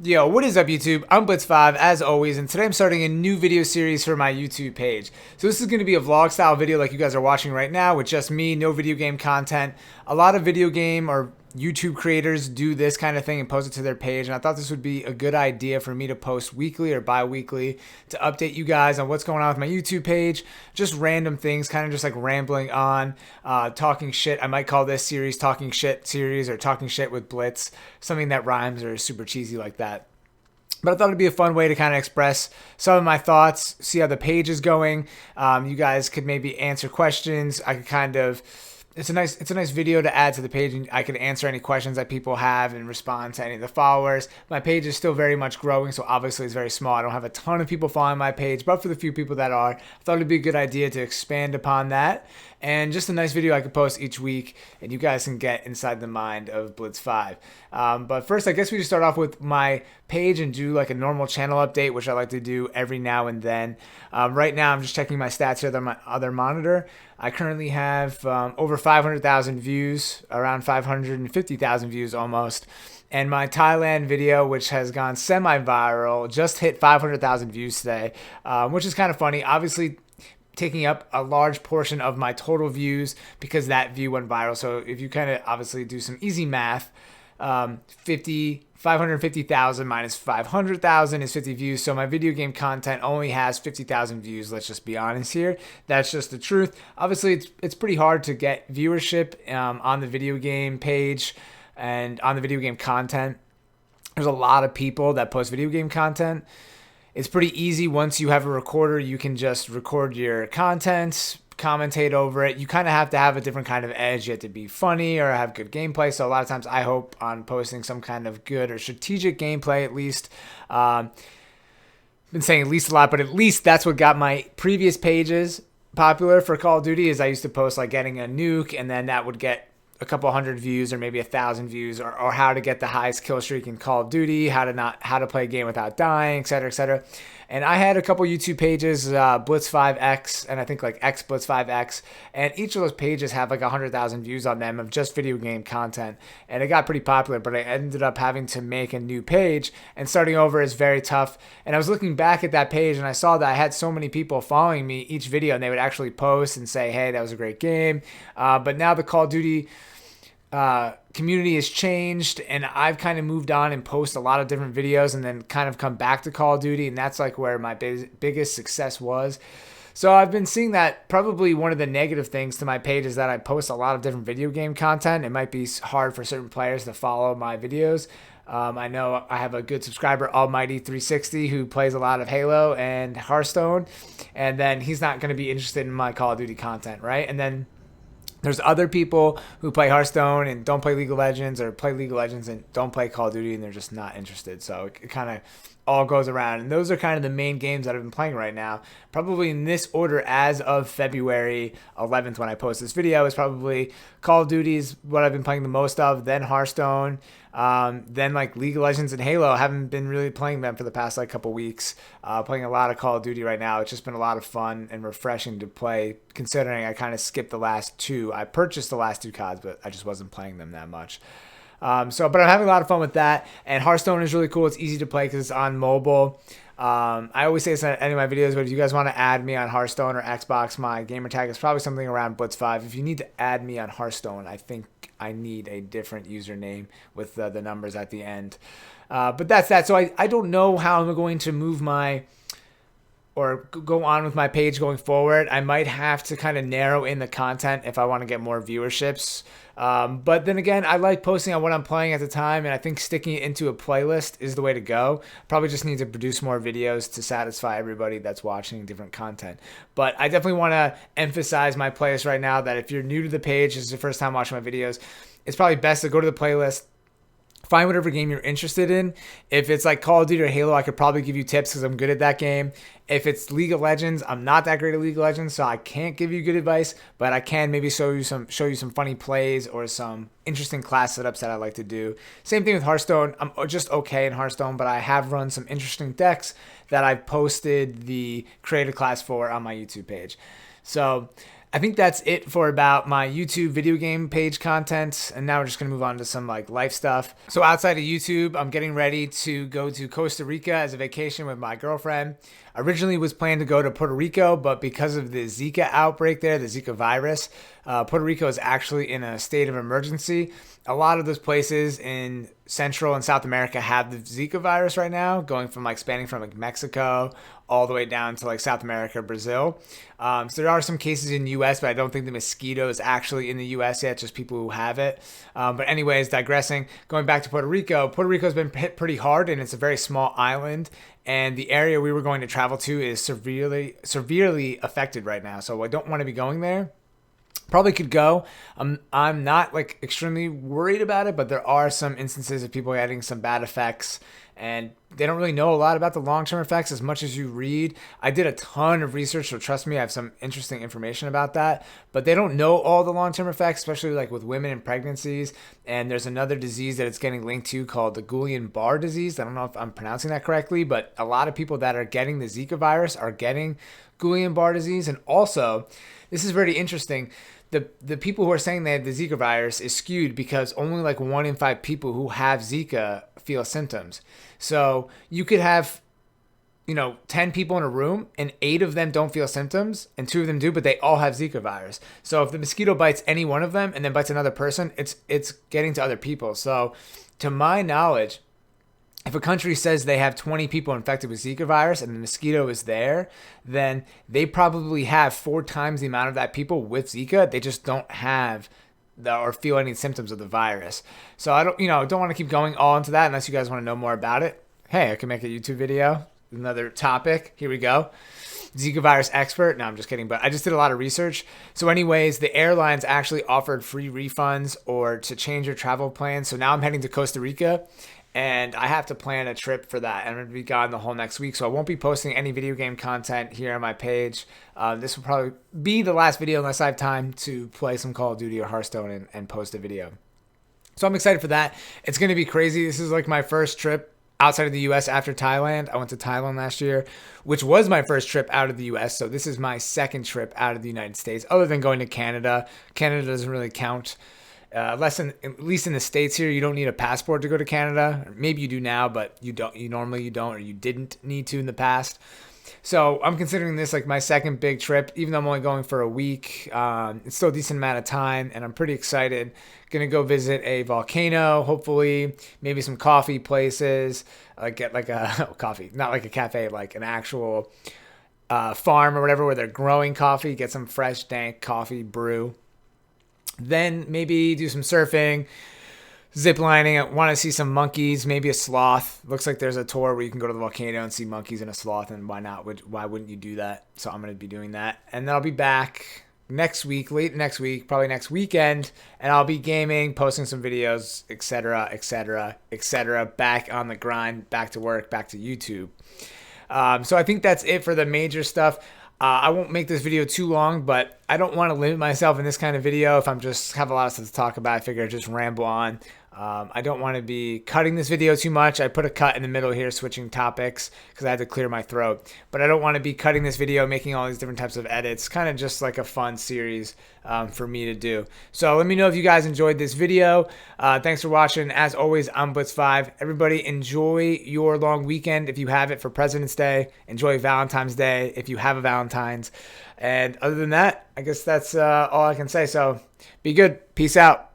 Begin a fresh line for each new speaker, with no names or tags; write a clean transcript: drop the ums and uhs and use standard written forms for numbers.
Yo, what is up YouTube? I'm Blitz5 as always, and today I'm starting a new video series for my YouTube page. So this is going to be a vlog style video like you guys are watching right now with just me, no video game content. A lot of video game or YouTube creators do this kind of thing and post it to their page, and I thought this would be a good idea for me to post weekly or bi-weekly to update you guys on what's going on with my YouTube page. Just random things, kind of just like rambling on, talking shit. I might call this series Talking Shit series or Talking Shit with Blitz, something that rhymes or is super cheesy like that. But I thought it'd be a fun way to kind of express some of my thoughts, see how the page is going. You guys could maybe answer questions. I could kind of, it's a nice video to add to the page, and I could answer any questions that people have and respond to any of the followers. My page is still very much growing, so obviously it's very small. I don't have a ton of people following my page, but for the few people that are, I thought it'd be a good idea to expand upon that. And just a nice video I could post each week, and you guys can get inside the mind of Blitz5. But first, I guess we just start off with my page and do like a normal channel update, which I like to do every now and then. Right now, I'm just checking my stats here on my other monitor. I currently have over 500,000 views, around 550,000 views almost. And my Thailand video, which has gone semi-viral, just hit 500,000 views today, which is kind of funny. Obviously, taking up a large portion of my total views because that view went viral. So if you kind of obviously do some easy math, 550,000 minus 500,000 is 50 views. So my video game content only has 50,000 views. Let's just be honest here. That's just the truth. Obviously, it's pretty hard to get viewership on the video game page and on the video game content. There's a lot of people that post video game content. It's pretty easy once you have a recorder. You can just record your content, commentate over it. You kind of have to have a different kind of edge. You have to be funny or have good gameplay. So a lot of times I hope on posting some kind of good or strategic gameplay at least. Been saying at least a lot, but at least that's what got my previous pages popular for Call of Duty is I used to post like getting a nuke, and then that would get a couple hundred views or maybe 1,000 views, or how to get the highest kill streak in Call of Duty, how to play a game without dying, etc., etc. And I had a couple YouTube pages, Blitz5X and I think like X Blitz5X, and each of those pages have like 100,000 views on them of just video game content, and it got pretty popular. But I ended up having to make a new page, and starting over is very tough. And I was looking back at that page, and I saw that I had so many people following me each video, and they would actually post and say, "Hey, that was a great game." But now the Call of Duty community has changed, and I've kind of moved on and post a lot of different videos and then kind of come back to Call of Duty, and that's like where my biggest success was. So I've been seeing that probably one of the negative things to my page is that I post a lot of different video game content. It might be hard for certain players to follow my videos. I know I have a good subscriber, Almighty360, who plays a lot of Halo and Hearthstone, and then he's not going to be interested in my Call of Duty content, right? And then there's other people who play Hearthstone and don't play League of Legends, or play League of Legends and don't play Call of Duty, and they're just not interested. So it kind of all goes around. And those are kind of the main games that I've been playing right now. Probably in this order as of February 11th when I post this video is probably Call of Duty is what I've been playing the most of, then Hearthstone, then like League of Legends and Halo. I haven't been really playing them for the past like couple weeks. Playing a lot of Call of Duty right now. It's just been a lot of fun and refreshing to play, considering I kind of skipped the last two. I purchased the last two CODs, but I just wasn't playing them that much. But I'm having a lot of fun with that. And Hearthstone is really cool. It's easy to play because it's on mobile. I always say this in any of my videos, but if you guys want to add me on Hearthstone or Xbox, my gamer tag is probably something around Blitz5. If you need to add me on Hearthstone, I think I need a different username with the numbers at the end. But that's that. So I don't know how I'm going to move my or go on with my page going forward. I might have to kind of narrow in the content if I want to get more viewerships. But then again, I like posting on what I'm playing at the time, and I think sticking it into a playlist is the way to go. Probably just need to produce more videos to satisfy everybody that's watching different content. But I definitely want to emphasize my playlist right now, that if you're new to the page, this is your first time watching my videos, it's probably best to go to the playlist, find whatever game you're interested in. If it's like Call of Duty or Halo, I could probably give you tips because I'm good at that game. If it's League of Legends, I'm not that great at League of Legends, so I can't give you good advice, but I can maybe show you some funny plays or some interesting class setups that I like to do. Same thing with Hearthstone. I'm just okay in Hearthstone, but I have run some interesting decks that I've posted the creative class for on my YouTube page. So I think that's it for about my YouTube video game page content. And now we're just going to move on to some like life stuff. So outside of YouTube, I'm getting ready to go to Costa Rica as a vacation with my girlfriend. Originally was planned to go to Puerto Rico, but because of the Zika outbreak there, the Zika virus, Puerto Rico is actually in a state of emergency. A lot of those places in Central and South America have the Zika virus right now, going from like spanning from like Mexico all the way down to like South America, Brazil. So there are some cases in the U.S., but I don't think the mosquito is actually in the U.S. yet, just people who have it. But anyways, digressing, going back to Puerto Rico has been hit pretty hard, and it's a very small island. And the area we were going to travel to is severely affected right now. So I don't want to be going there. Probably could go. I'm not like extremely worried about it, but there are some instances of people getting some bad effects, and they don't really know a lot about the long-term effects as much as you read. I did a ton of research, so trust me, I have some interesting information about that, but they don't know all the long-term effects, especially like with women in pregnancies. And there's another disease that it's getting linked to called the Guillain-Barré disease. I don't know if I'm pronouncing that correctly, but a lot of people that are getting the Zika virus are getting Guillain-Barré disease. And also, this is very interesting. The people who are saying they have the Zika virus is skewed because only like 1 in 5 people who have Zika feel symptoms. So you could have, 10 people in a room and 8 of them don't feel symptoms and 2 of them do, but they all have Zika virus. So if the mosquito bites any one of them and then bites another person, it's getting to other people. So to my knowledge, if a country says they have 20 people infected with Zika virus and the mosquito is there, then they probably have 4 times the amount of that people with Zika. They just don't have or feel any symptoms of the virus. So I don't want to keep going all into that unless you guys want to know more about it. Hey, I can make a YouTube video. Another topic. Here we go. Zika virus expert. No, I'm just kidding. But I just did a lot of research. So anyways, the airlines actually offered free refunds or to change your travel plans. So now I'm heading to Costa Rica. And I have to plan a trip for that. I'm going to be gone the whole next week, so I won't be posting any video game content here on my page. This will probably be the last video unless I have time to play some Call of Duty or Hearthstone and post a video. So I'm excited for that. It's going to be crazy. This is like my first trip outside of the U.S. after Thailand. I went to Thailand last year, which was my first trip out of the U.S. So this is my second trip out of the United States, other than going to Canada. Canada doesn't really count. At least in the States here, you don't need a passport to go to Canada. Maybe you do now, but you don't. You normally don't, or you didn't need to in the past. So I'm considering this like my second big trip, even though I'm only going for a week. It's still a decent amount of time, and I'm pretty excited. Gonna go visit a volcano, hopefully, maybe some coffee places. Get like a coffee, not like a cafe, like an actual farm or whatever where they're growing coffee. Get some fresh, dank coffee brew. Then maybe do some surfing, zip lining. I want to see some monkeys, maybe a sloth. Looks like there's a tour where you can go to the volcano and see monkeys and a sloth, and why not? Why wouldn't you do that? So I'm going to be doing that. And then I'll be back next week, late next week, probably next weekend, and I'll be gaming, posting some videos, etc., etc., etc. Back on the grind, back to work, back to YouTube. So I think that's it for the major stuff. I won't make this video too long, but I don't want to limit myself in this kind of video. If I'm just have a lot of stuff to talk about, I figure I'd just ramble on. I don't want to be cutting this video too much. I put a cut in the middle here, switching topics, because I had to clear my throat. But I don't want to be cutting this video, making all these different types of edits. Kind of just like a fun series for me to do. So let me know if you guys enjoyed this video. Thanks for watching. As always, I'm Blitz5. Everybody enjoy your long weekend if you have it for President's Day. Enjoy Valentine's Day if you have a Valentine's. And other than that, I guess that's all I can say. So be good. Peace out.